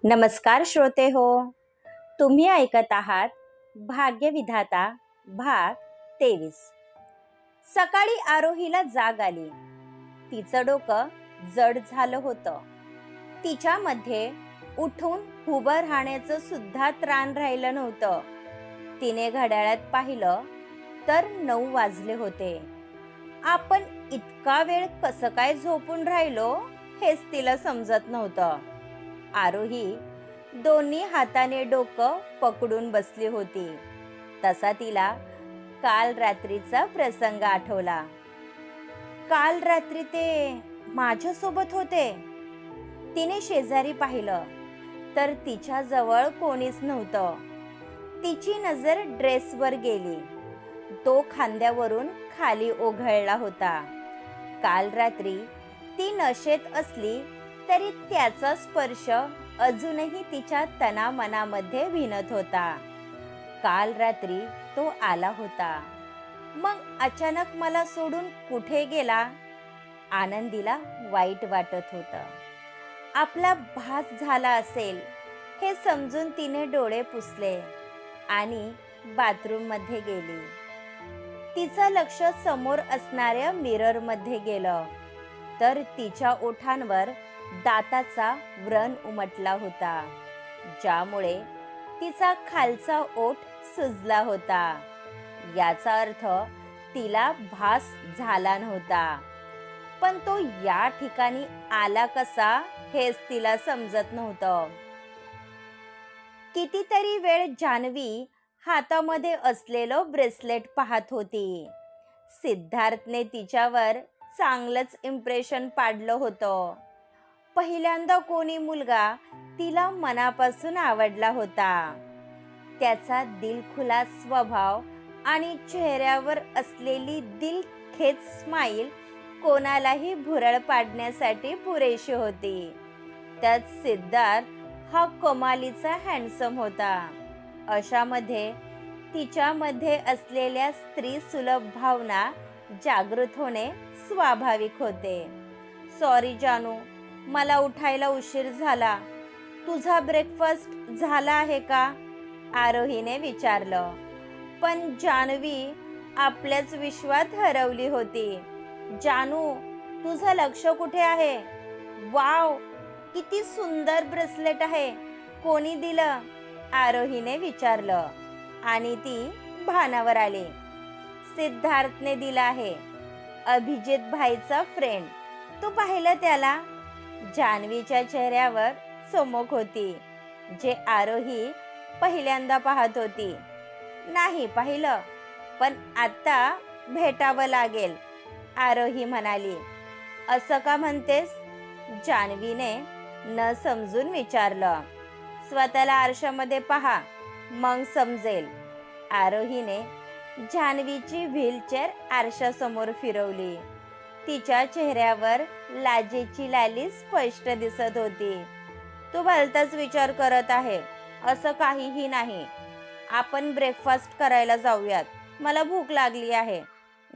नमस्कार श्रोते हो, तुम्ही ऐकत आहात भाग्यविधाता भाग 23. सकाळी आरोहीला जाग आली. तिचं डोकं जड झालं होतं. तिच्यामध्ये उठून उभं राहण्याचं सुद्धा त्राण राहिलं नव्हतं. तिने घड्याळात पाहिलं तर 9 वाजले होते. आपण इतका वेळ कसं काय झोपून राहिलो हेच तिला समजत नव्हतं. आरोही दोन्ही हाताने डोकं पकडून बसली होती. तसा तिला काल रात्रीचा प्रसंग आठवला. काल रात्री ते माझ्यासोबत होते. तिने शेजारी पाहिलं तर तिच्या जवळ कोणीच नव्हतं. तिची नजर ड्रेसवर गेली. तो खांद्यावरून खाली ओघळला होता. काल रात्री ती नशेत असली तरी त्याचा स्पर्श अजूनही तिच्या तनामनामध्ये भिनत होता. काल रात्री तो आला होता, मग अचानक मला सोडून कुठे गेला? आनंदीला वाईट वाटत होतं. आपला भास झाला असेल हे समजून तिने डोळे पुसले आणि बाथरूममध्ये गेली. तिचं लक्ष समोर असणाऱ्या मिररमध्ये गेलं तर तिच्या ओठांवर दाताचा व्रण उमटला होता, ज्यामुळे तिचा खालचा ओठ सुजला होता. याचा अर्थ तिला भास झाला नव्हता, पण तो या ठिकाणी आला कसा हेच तिला समजत नव्हतं. कितीतरी वेळ जान्हवी हातामध्ये असलेलं ब्रेसलेट पाहत होती. सिद्धार्थने तिच्यावर चांगलंच इम्प्रेशन पाडलं होतं. पहिल्यांदा कोणी मुलगा तिला मनापासून आवडला होता. त्याचा दिलखुलास स्वभाव आणि चेहऱ्यावर असलेली दिलखेच स्माईल कोणालाही भुरळ पाडण्यासाठी पुरेशी होती. त्यात सिद्धार्थ हा कमालीचा हँडसम होता. अशामध्ये तिच्यामध्ये असलेल्या स्त्री सुलभ भावना जागृत होणे स्वाभाविक होते. सॉरी जानू, मला उठायला उशीर झाला. तुझा ब्रेकफास्ट झाला आहे का? आरोहीने विचारलं. पण जान्हवी आपल्याच विश्वात हरवली होती. जानू, तुझं लक्ष कुठे आहे? वाव, किती सुंदर ब्रेसलेट आहे. कोणी दिलं? आरोहीने विचारलं आणि ती भानावर आली. सिद्धार्थने दिला आहे. अभिजित भाईचा फ्रेंड. तू पाहिलं त्याला? जान्हवीच्या चेहऱ्यावर चमक होती, जे आरोही पहिल्यांदा पाहत होती. नाही पाहिलं, पण आता भेटावं लागेल, आरोही म्हणाली. असं का म्हणतेस? जान्हवीने न समजून विचारलं. स्वतःला आरशामध्ये पहा, मग समजेल. आरोहीने जान्हवीची व्हीलचेअर आरशासमोर फिरवली. तिच्या चेहऱ्यावर लाजेची लाली स्पष्ट दिसत होती. तू भलताच विचार करत आहे. असं काहीही नाही. आपण ब्रेकफास्ट करायला जाऊयात. मला भूक लागली आहे.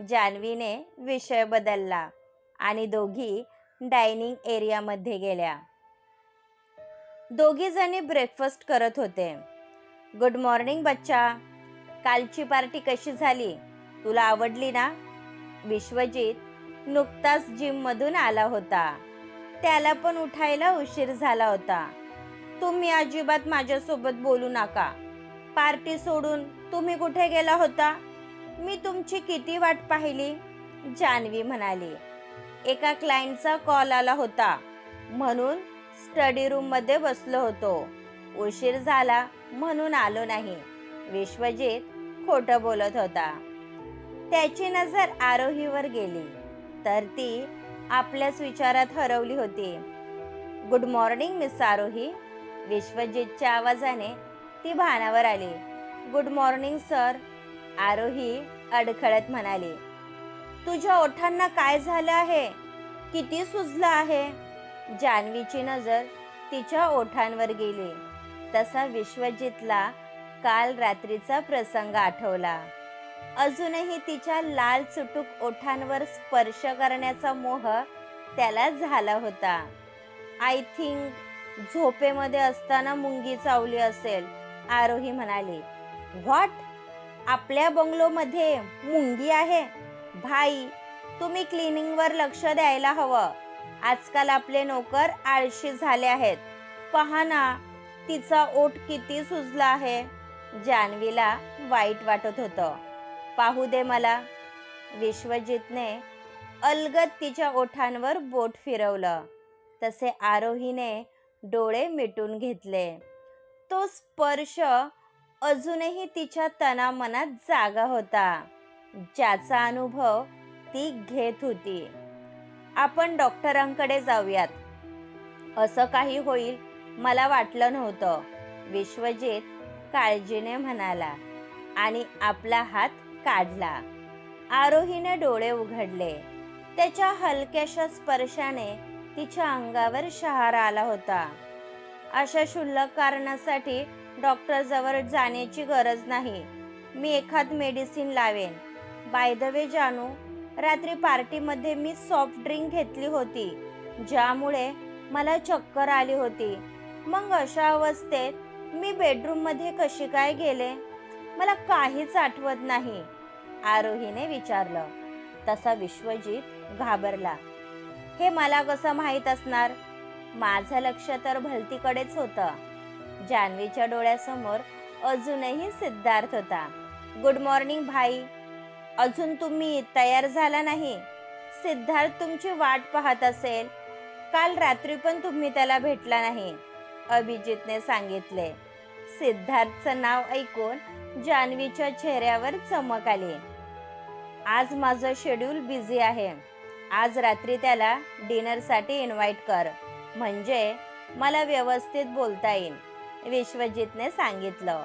जान्हवीने विषय बदलला आणि दोघी डायनिंग एरियामध्ये गेल्या. दोघी जणी ब्रेकफास्ट करत होते. गुड मॉर्निंग बच्चा. कालची पार्टी कशी झाली? तुला आवडली ना? विश्वजित नुकताच जिममधून आला होता. त्याला पण उठायला उशीर झाला होता. तुम्ही अजिबात माझ्यासोबत बोलू नका. पार्टी सोडून तुम्ही कुठे गेला होता? मी तुमची किती वाट पाहिली, जान्हवी म्हणाली. एका क्लायंटचा कॉल आला होता म्हणून स्टडी रूममध्ये बसलो होतो. उशीर झाला म्हणून आलो नाही. विश्वजित खोटं बोलत होता. त्याची नजर आरोहीवर गेली तर ती आपल्याच विचारात हरवली होती. गुड मॉर्निंग मिस आरोही. विश्वजितच्या आवाजाने ती भानावर आली. गुड मॉर्निंग सर, आरोही अडखळत म्हणाली. तुझ्या ओठांना काय झालं आहे? किती सुजलं आहे? जान्हवीची नजर तिच्या ओठांवर गेली. तसा विश्वजितला काल रात्रीचा प्रसंग आठवला. अजूनही तिच्या लाल चुटूक ओठांवर स्पर्श करण्याचा मोह त्याला झाला होता. आय थिंक झोपेमध्ये असताना मुंगी चावली असेल, आरोही म्हणाली. व्हॉट? आपल्या बंगलोमध्ये मुंगी आहे? भाई, तुम्ही क्लिनिंगवर लक्ष द्यायला हवं. आजकाल आपले नोकर आळशी झाले आहेत. पहा ना, तिचा ओठ किती सुजला आहे. जान्हवीला वाईट वाटत होतं. पाहू दे मला. विश्वजितने अलगद तिच्या ओठांवर बोट फिरवलं. तसे आरोहीने डोळे मिटून घेतले. तो स्पर्श अजूनही तिच्या तनामनात जागा होता, ज्याचा अनुभव ती घेत होती. आपण डॉक्टरांकडे जाऊयात. असं काही होईल मला वाटलं नव्हतं, विश्वजित काळजीने म्हणाला आणि आपला हात काढला. आरोहीने डोळे उघडले. त्याच्या हलक्याशा स्पर्शाने तिच्या अंगावर शहार आला होता. अशा क्षुल्लक कारणासाठी डॉक्टरजवळ जाण्याची गरज नाही. मी एखाद मेडिसिन लावेन. बाय द वे जानू, रात्री पार्टीमध्ये मी सॉफ्ट ड्रिंक घेतली होती, ज्यामुळे मला चक्कर आली होती. मग अशा अवस्थेत मी बेडरूममध्ये कशी काय गेले? मला काहीच आठवत नाही, आरोहीने विचारलं. तसा विश्वजित घाबरला. हे मला कसं माहीत असणार? माझं लक्ष तर भलतीकडेच होतं. जान्हवीच्या डोळ्यासमोर अजूनही सिद्धार्थ होता. गुड मॉर्निंग भाई. अजून तुम्ही तयार झाला नाही? सिद्धार्थ तुमची वाट पाहत असेल. काल रात्री पण तुम्ही त्याला भेटला नाही, अभिजितने सांगितले. सिद्धार्थचं नाव ऐकून जान्हवीच्या चेहऱ्यावर चमक आली. आज माझं शेड्यूल बिझी आहे. आज रात्री त्याला डिनरसाठी इन्व्हाइट कर, म्हणजे मला व्यवस्थित बोलता येईल, विश्वजितने सांगितलं.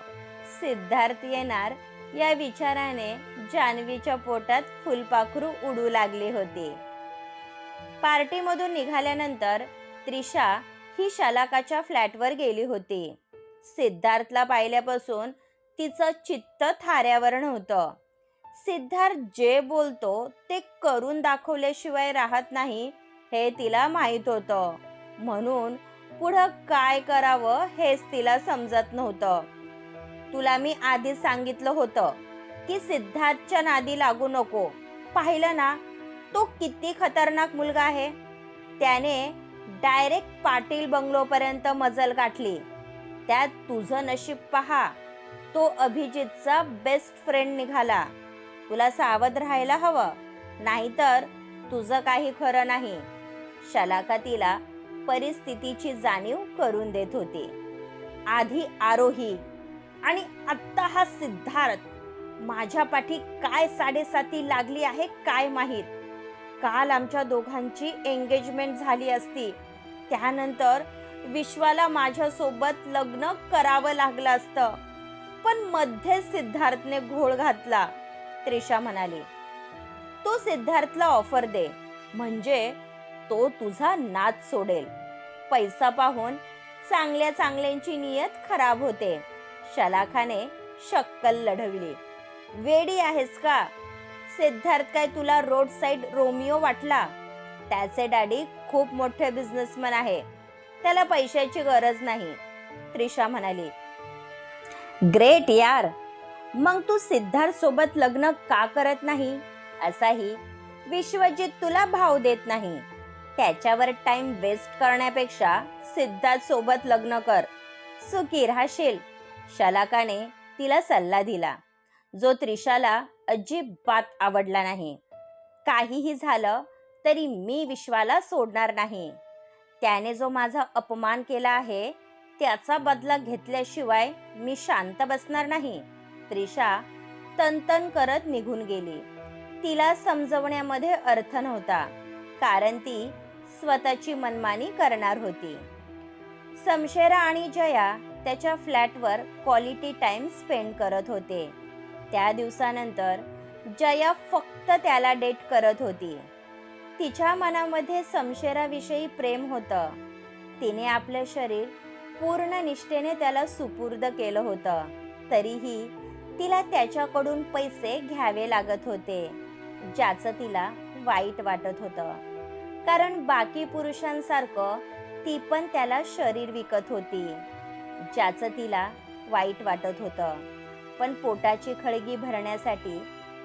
सिद्धार्थ येणार या विचाराने जान्हवीच्या पोटात फुलपाखरू उडू लागली होती. पार्टीमधून निघाल्यानंतर त्रिशा ही शलाकाच्या फ्लॅटवर गेली होती. सिद्धार्थला पाहिल्यापासून तिचं चित्त थाऱ्यावर नव्हतं. सिद्धार्थ जे बोलतो ते करून दाखवल्याशिवाय राहत नाही, हे तिला माहीत होतं. म्हणून पुढं काय करावं हेच तिला समजत नव्हतं. तुला मी आधी सांगितलं होतं की सिद्धार्थच्या नादी लागू नको. पाहिलं ना, तो किती खतरनाक मुलगा आहे. त्याने डायरेक्ट पाटील बंगलोपर्यंत मजल गाठली. त्यात तुझं नशीब पहा, तो अभिजितचा बेस्ट फ्रेंड निघाला. तुला सावध राहायला हवं, नाहीतर तुझं काही खरं नाही. शलाका तिला परिस्थितीची जाणीव करून देत होती. आधी आरोही आणि आत्ता हा सिद्धार्थ. माझ्या पाठी काय साडेसाती लागली आहे काय माहीत. काल आमच्या दोघांची एंगेजमेंट झाली असती, त्यानंतर विश्वाला माझ्यासोबत लग्न करावं लागलं असतं, पण मध्ये सिद्धार्थने घोळ घातला, त्रिशा म्हणाली. तो सिद्धार्थला ऑफर दे, म्हणजे तो तुझा नाद सोडेल. पैसा पाहून चांगल्या चांगल्यांची नियत खराब होते, शलाखाने शक्कल लढवली. वेडी आहेस का? सिद्धार्थ काय तुला रोड साइड रोमिओ वाटला? त्याचे डॅडी खूप मोठे बिझनेसमॅन आहे, त्याला पैशाची गरज नाही, त्रिशा म्हणाली. ग्रेट यार. मग तू सिद्धार्थ सोबत लग्न का करत नाही? असाही विश्वजित तुला भाव देत नाही. त्याच्यावर टाइम वेस्ट करण्यापेक्षा सिद्धार्थ सोबत लग्न कर, सुखी राहशील, शलाकाने तिला सल्ला दिला, जो त्रिशाला अजिबात आवडला नाही. काहीही झालं तरी मी विश्वाला सोडणार नाही. त्याने जो माझा अपमान केला आहे त्याचा बदला घेतल्याशिवाय मी शांत बसणार नाही, त्रिशा तनतन करत निघून गेली. तिला समजवण्यामध्ये अर्थ नव्हता, कारण ती स्वतःची मनमानी करणार होती. समशेरा आणि जया त्याच्या फ्लॅटवर क्वालिटी टाइम स्पेंड करत होते. त्या दिवसानंतर जया फक्त त्याला डेट करत होती. तिच्या मनामध्ये समशेराविषयी प्रेम होतं. तिने आपलं शरीर पूर्ण निष्ठेने त्याला सुपूर्द केलं होतं. तरीही तिला त्याच्याकडून पैसे घ्यावे लागत होते, ज्याचं तिला वाईट वाटत होतं. कारण बाकी पुरुषांसारखं ती पण त्याला शरीर विकत होती, ज्याचं तिला वाईट वाटत होतं. पण पोटाची खळगी भरण्यासाठी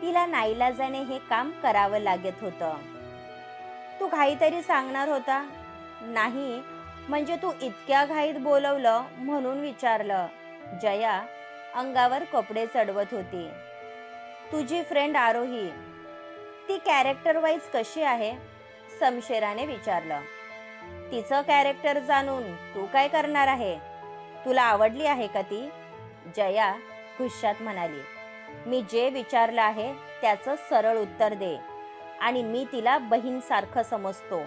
तिला नाईलाजाने हे काम करावं लागत होतं. तू काहीतरी सांगणार होता? नाही, म्हणजे तू इतक्या घाईत बोलवलं म्हणून विचारलं. जया अंगावर कपडे चढवत होती. तुझी फ्रेंड आरोही, ती कॅरेक्टर वाईज कशी आहे? समशेराने विचारलं. तिचं कॅरेक्टर जाणून तू काय करणार आहे? तुला आवडली आहे का ती? जया गुस्सात म्हणाली. मी जे विचारलं आहे त्याचं सरळ उत्तर दे, आणि मी तिला बहीणसारखं समजतो.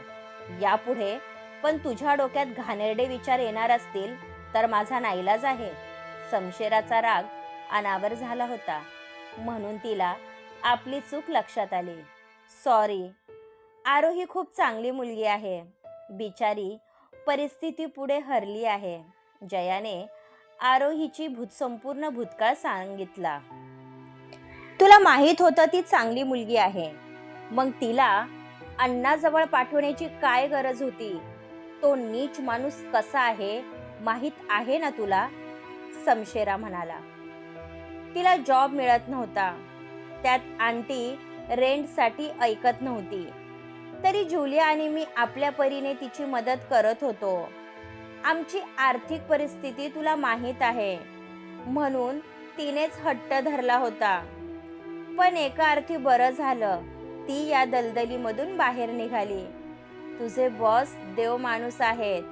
यापुढे पण तुझ्या डोक्यात घाणेरडे विचार येणार असतील तर माझा नाईलाज आहे. समशेराचा राग अनावर झाला होता, म्हणून तिला आपली चूक लक्षात आली. सॉरी, आरोही खूप चांगली मुलगी आहे. बिचारी परिस्थिती पुढे हरली आहे. जयाने आरोहीची संपूर्ण भूतकाळ सांगितला. तुला माहित होतं ती चांगली मुलगी आहे, मग तिला अण्णाजवळ पाठवण्याची काय गरज होती? तो नीच माणूस कसा आहे माहित आहे ना तुला? समशेरा म्हणाला. तिला जॉब मिळत नव्हता, त्यात आंटी रेंटसाठी ऐकत नव्हती, तरी जुलिया आणि मी आपल्या परीने तिची मदत करत होतो. आमची आर्थिक परिस्थिती तुला माहित आहे, म्हणून तिनेच हट्ट धरला होता. पण एका अर्थी बरं झालं ती या दलदलीमधून बाहेर निघाली. तुझे बॉस देव माणूस आहेत,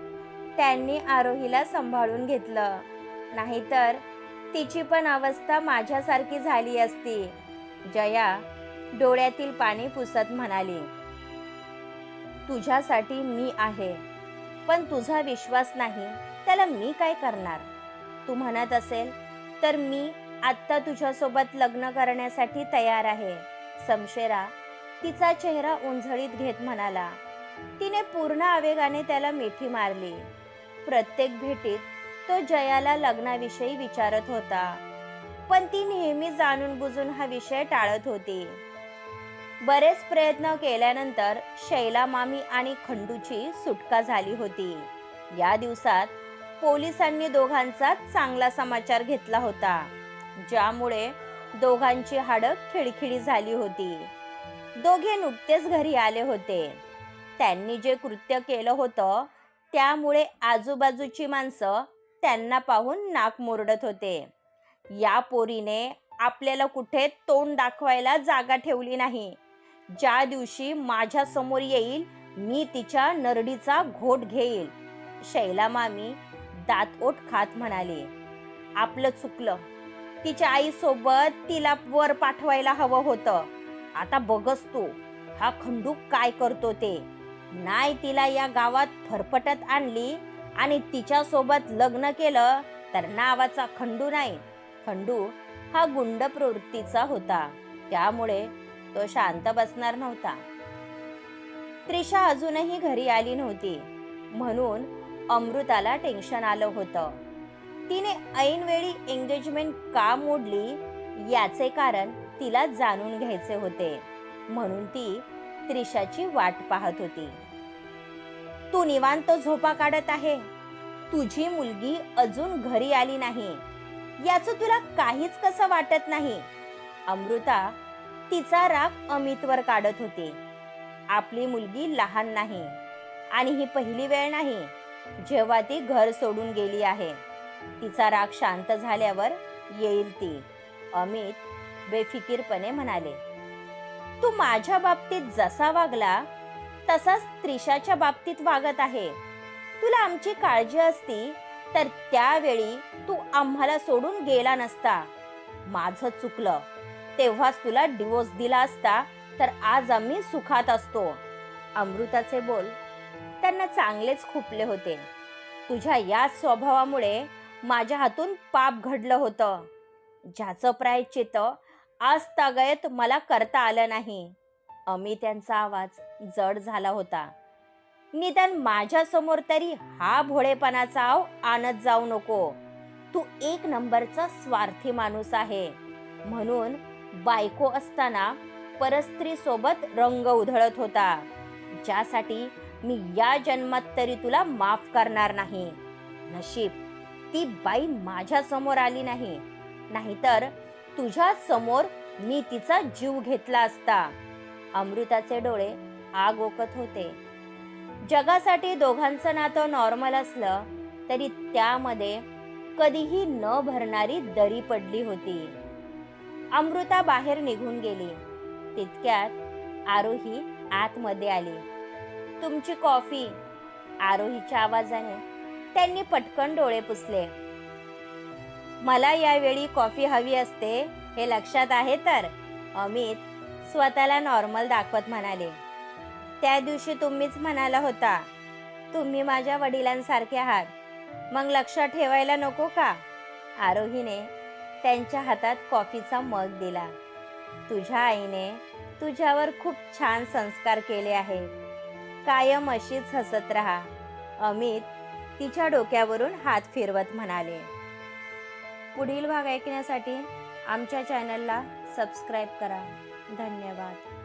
त्यांनी आरोहीला सांभाळून घेतलं, नाहीतर तिची पण अवस्था माझ्यासारखी झाली असती. जया डोळ्यातील पाणी पुसत म्हणाली. तुझ्यासाठी मी आहे, पण तुझा विश्वास नाही त्याला मी काय करणार? तू म्हणत असेल तर मी आत्ता तुझ्यासोबत लग्न करण्यासाठी तयार आहे. समशेरा तिचा चेहरा उंजळीत घेत म्हणाला. तिने पूर्ण आवेगाने त्याला मिठी मारली. प्रत्येक भेटीत तो जयाला लग्नाविषयी विचारत होता, पण ती नेहमी जाणून बुजून हा विषय टाळत होती. बरेच प्रयत्न केल्यानंतर शैला मामी आणि खंडूची सुटका झाली होती. या दिवसात पोलिसांनी दोघांचा चांगला समाचार घेतला होता, ज्यामुळे दोघांची हाडं खिळखिळी झाली होती. दोघे नुकतेच घरी आले होते. त्यांनी जे कृत्य केलं होतं त्यामुळे आजूबाजूची माणसं त्यांना पाहून नाक मुरडत होते. या पोरीने आपल्याला कुठे तोंड दाखवायला जागा ठेवली नाही. ज्या दिवशी माझ्या समोर येईल मी तिच्या नरडीचा घोट घेईल. शैला मामी दातओठ खात म्हणाली. आपलं चुकलं. तिच्या आईसोबत तिला वर पाठवायला हवं होतं. आता बघस तू हा खंडू काय करतो ते. नाही तिला या गावात फरफटत आणली आणि तिच्या सोबत लग्न केलं तर नावाचा खंडू नाही. खंडू हा गुंड प्रवृत्तीचा होता, त्यामुळे तो शांत बसणार नव्हता. त्रिशा अजूनही घरी आली नव्हती, म्हणून अमृताला टेन्शन आलं होतं. तिने ऐनवेळी एंगेजमेंट का मोडली याचे कारण तिला जाणून घ्यायचे होते, म्हणून ती त्रिशाची वाट पाहत होती. तू निवांत झोपा काढत आहे. तुझी मुलगी अजून घरी आली नाही याचं तुला काहीच कसं वाटत नाही? अमृता तिचा राग अमितवर काढत होती. आपली मुलगी लहान नाही आणि ही पहिली वेळ नाही जेव्हा ती घर सोडून गेली आहे. तिचा राग शांत झाल्यावर येईल ती, अमित बेफिकीरपणे म्हणाले. तू माझ्या बाबतीत जसा वागला तसाच त्रिशाच्या बाबतीत वागत आहे. तुला आमची काळजी असती तर त्यावेळी तू आम्हाला सोडून गेला नसता. माझं चुकलं, तेव्हाच तुला डिवोर्स दिला असता तर आज आम्ही सुखात असतो. अमृताचे बोल त्यांना चांगलेच खुपले होते. तुझ्या या स्वभावामुळे माझ्या हातून पाप घडलं होतं, ज्याचं प्रायश्चित्त आज तागायत मला करता आलं नाही. अमित यांचा आवाज जड झाला होता. निदान माझ्या समोर तरी हा भोळेपणाचा आव आणत जाऊ नको. तू एक नंबरचा स्वार्थी माणूस आहे, म्हणून बायको असताना परस्त्री सोबत रंग उधळत होता, ज्यासाठी मी या जन्मात तरी तुला माफ करणार नाही. नशीब ती बाई माझ्या समोर आली नाही, नाहीतर तुझ्या समोर मी तिचा जीव घेतला असता. अमृताचे डोळे आग ओकत होते. जगासाठी दोघांचं नातं नॉर्मल असलं तरी त्यामध्ये कधीही न भरणारी दरी पडली होती. अमृता बाहेर निघून गेली. तितक्यात आरोही आतमध्ये आली. तुमची कॉफी. आरोहीच्या आवाजाने त्यांनी पटकन डोळे पुसले. मला यावेळी कॉफी हवी असते हे लक्षात आहे तर, अमित स्वतःला नॉर्मल दाखवत म्हणाले. त्या दिवशी तुम्हीच म्हणाला होता तुम्ही माझ्या वडिलांसारखे आहात, मग लक्षात ठेवायला नको का? आरोहीने त्यांच्या हातात कॉफीचा मग दिला. तुझ्या आईने तुझ्यावर खूप छान संस्कार केले आहे. कायम अशीच हसत राहा. अमित तिच्या डोक्यावरून हात फिरवत म्हणाले. पुढील भाग ऐकण्यासाठी आमच्या चॅनलला सबस्क्राईब करा. धन्यवाद.